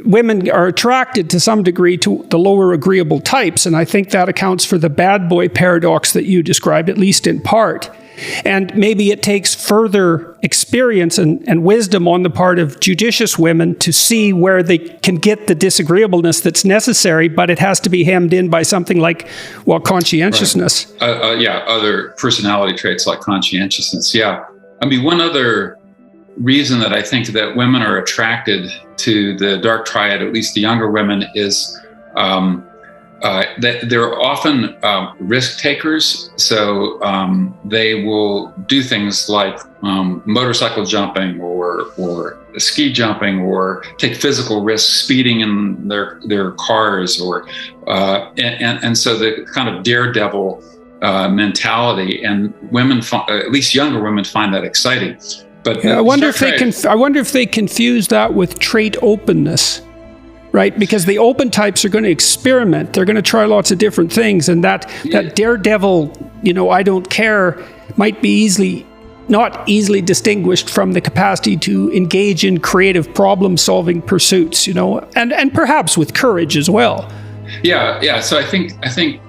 women are attracted to some degree to the lower agreeable types. And I think that accounts for the bad boy paradox that you described, at least in part. And maybe it takes further experience and wisdom on the part of judicious women to see where they can get the disagreeableness that's necessary, but it has to be hemmed in by something like, well, conscientiousness. Right. Other personality traits like conscientiousness. Yeah. I mean, one other reason that I think that women are attracted to the dark triad, at least the younger women, is that they're often risk takers. So they will do things like motorcycle jumping or ski jumping, or take physical risks, speeding in their cars, or and so the kind of daredevil mentality, and women, at least younger women, find that exciting. But I wonder if they confuse that with trait openness. Right, because the open types are going to experiment. They're going to try lots of different things, and that daredevil, I don't care, might be not easily distinguished from the capacity to engage in creative problem-solving pursuits. And perhaps with courage as well. Yeah. So I think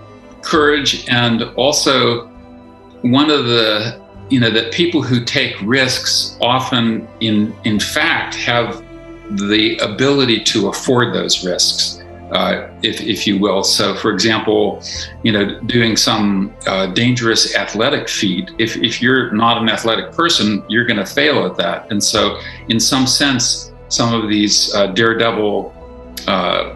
courage, and also one of the that people who take risks often in fact have the ability to afford those risks, if you will. So, for example, doing some dangerous athletic feat, if you're not an athletic person, you're going to fail at that. And so, in some sense, some of these daredevil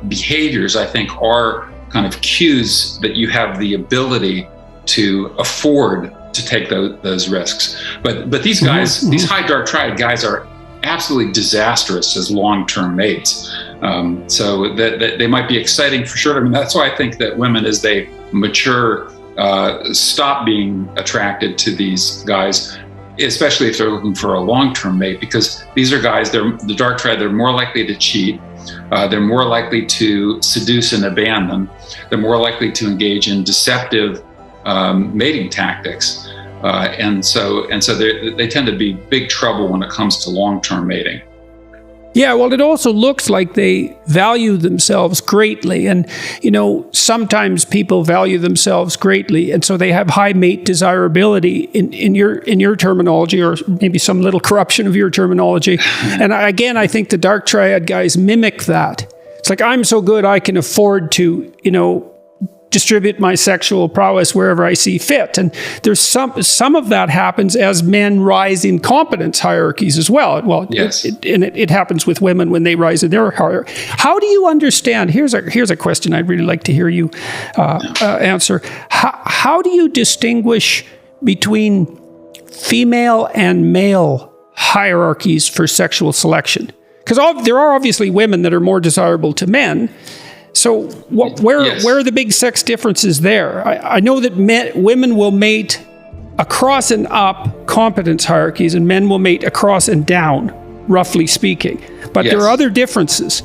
behaviors, I think, are kind of cues that you have the ability to afford to take those risks. But these guys, these high dark triad guys, are absolutely disastrous as long-term mates. So that they might be exciting for sure. I mean, that's why I think that women, as they mature, stop being attracted to these guys, especially if they're looking for a long-term mate, because these are guys, they're the dark triad, they're more likely to cheat. They're more likely to seduce and abandon. They're more likely to engage in deceptive mating tactics. And so they tend to be big trouble when it comes to long-term mating. Yeah, well, it also looks like they value themselves greatly. And, sometimes people value themselves greatly. And so they have high mate desirability in your terminology, or maybe some little corruption of your terminology. And I think the dark triad guys mimic that. It's like, I'm so good, I can afford to, distribute my sexual prowess wherever I see fit. And there's some of that happens as men rise in competence hierarchies as well. Well, yes. It happens with women when they rise in their hierarchy. How do you understand? Here's a question I'd really like to hear you answer. How do you distinguish between female and male hierarchies for sexual selection? Because there are obviously women that are more desirable to men. So where are the big sex differences there? I know that women will mate across and up competence hierarchies, and men will mate across and down, roughly speaking. But there are other differences.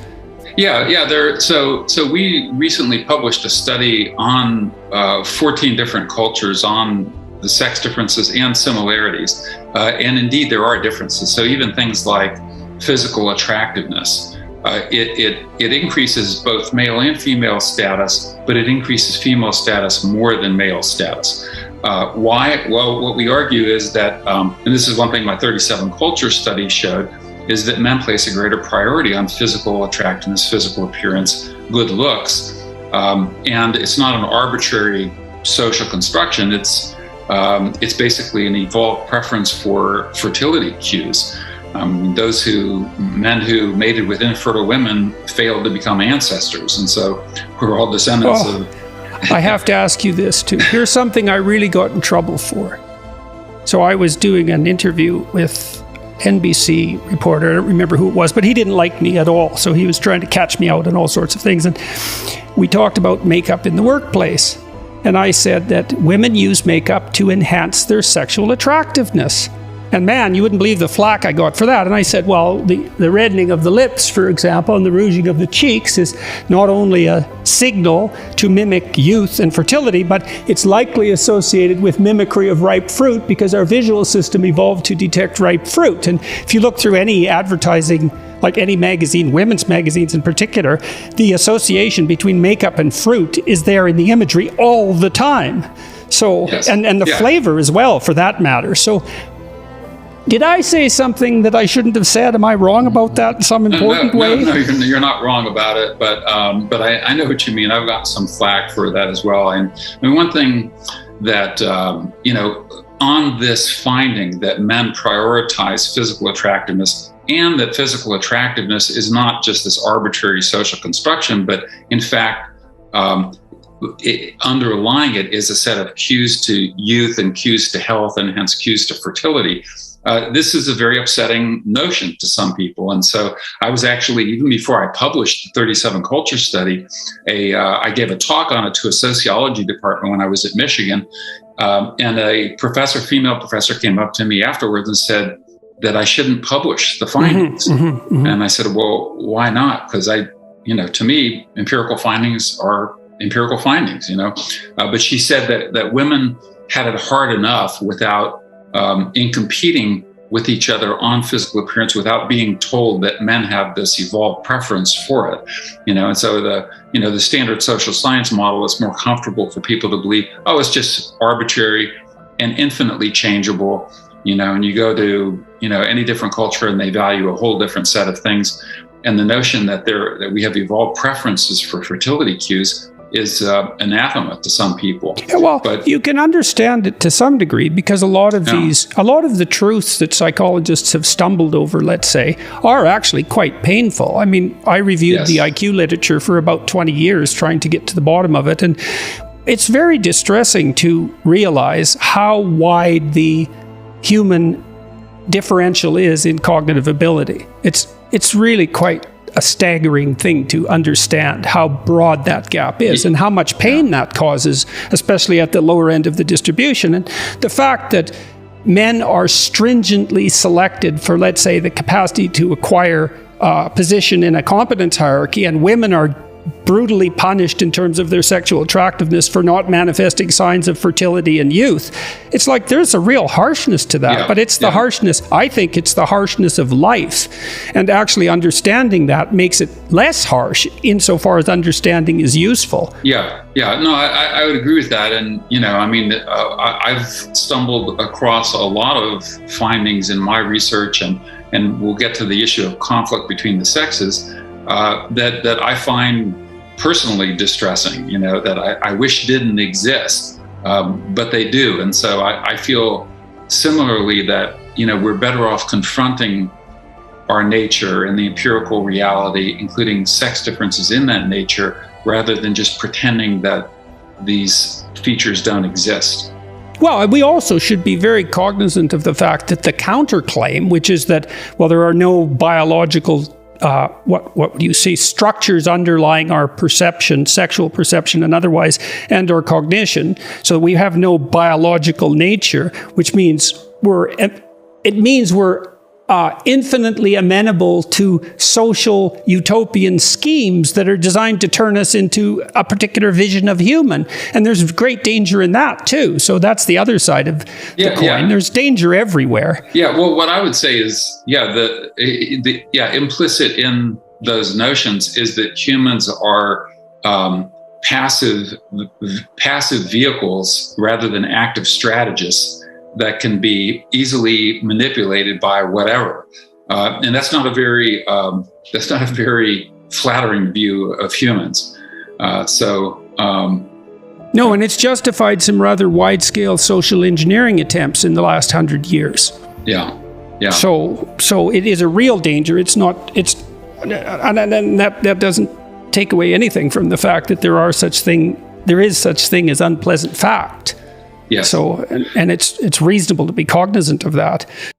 Yeah. So we recently published a study on 14 different cultures on the sex differences and similarities. And indeed, there are differences. So even things like physical attractiveness, it increases both male and female status, but it increases female status more than male status. Why? Well, what we argue is that, and this is one thing my 37 culture study showed, is that men place a greater priority on physical attractiveness, physical appearance, good looks, and it's not an arbitrary social construction. It's basically an evolved preference for fertility cues. Men who mated with infertile women failed to become ancestors. And so we're all descendants of... I have to ask you this too. Here's something I really got in trouble for. So I was doing an interview with NBC reporter. I don't remember who it was, but he didn't like me at all. So he was trying to catch me out on all sorts of things. And we talked about makeup in the workplace. And I said that women use makeup to enhance their sexual attractiveness. And man, you wouldn't believe the flack I got for that. And I said, well, the reddening of the lips, for example, and the rouging of the cheeks is not only a signal to mimic youth and fertility, but it's likely associated with mimicry of ripe fruit, because our visual system evolved to detect ripe fruit. And if you look through any advertising like any magazine, women's magazines in particular, the association between makeup and fruit is there in the imagery all the time. So, yes. and the flavor as well, for that matter. So, did I say something that I shouldn't have said? Am I wrong about that in some important way? No, you're not wrong about it. But I know what you mean. I've got some flack for that as well. And I mean, one thing that on this finding that men prioritize physical attractiveness, and that physical attractiveness is not just this arbitrary social construction, but in fact, underlying it is a set of cues to youth and cues to health, and hence cues to fertility. This is a very upsetting notion to some people. And so I was actually, even before I published the 37 Culture Study, I gave a talk on it to a sociology department when I was at Michigan. And a female professor came up to me afterwards and said that I shouldn't publish the findings. And I said, well, why not? Because to me, empirical findings are empirical findings, But she said that women had it hard enough without in competing with each other on physical appearance without being told that men have this evolved preference for it, and so the standard social science model is more comfortable for people to believe, oh, it's just arbitrary and infinitely changeable, and you go to, any different culture and they value a whole different set of things. And the notion that we have evolved preferences for fertility cues is anathema to some people. Yeah, well, but you can understand it to some degree, because a lot of the truths that psychologists have stumbled over, let's say, are actually quite painful. I mean, I reviewed the IQ literature for about 20 years trying to get to the bottom of it, and it's very distressing to realize how wide the human differential is in cognitive ability. It's really quite a staggering thing to understand how broad that gap is and how much pain that causes, especially at the lower end of the distribution. And the fact that men are stringently selected for, let's say, the capacity to acquire a position in a competence hierarchy, and women are brutally punished in terms of their sexual attractiveness for not manifesting signs of fertility and youth. It's like there's a real harshness to that, but it's the harshness, I think it's the harshness of life. And actually understanding that makes it less harsh insofar as understanding is useful. No, I would agree with that. And, I've stumbled across a lot of findings in my research, and we'll get to the issue of conflict between the sexes, that I find personally distressing, that I wish didn't exist, but they do. And so I feel similarly that, we're better off confronting our nature and the empirical reality, including sex differences in that nature, rather than just pretending that these features don't exist. Well, we also should be very cognizant of the fact that the counterclaim, which is that, well, there are no biological what you see, structures underlying our perception, sexual perception and otherwise, and our cognition. So we have no biological nature, which means we're infinitely amenable to social utopian schemes that are designed to turn us into a particular vision of human. And there's great danger in that too. So that's the other side of the coin. Yeah. There's danger everywhere. Yeah, well, what I would say is, implicit in those notions is that humans are passive vehicles rather than active strategists that can be easily manipulated by whatever, and that's not a very flattering view of humans. No, and it's justified some rather wide-scale social engineering attempts in the last 100 years. Yeah. So it is a real danger. It's not. And that doesn't take away anything from the fact that there is such thing as unpleasant fact. Yes. So, and it's reasonable to be cognizant of that.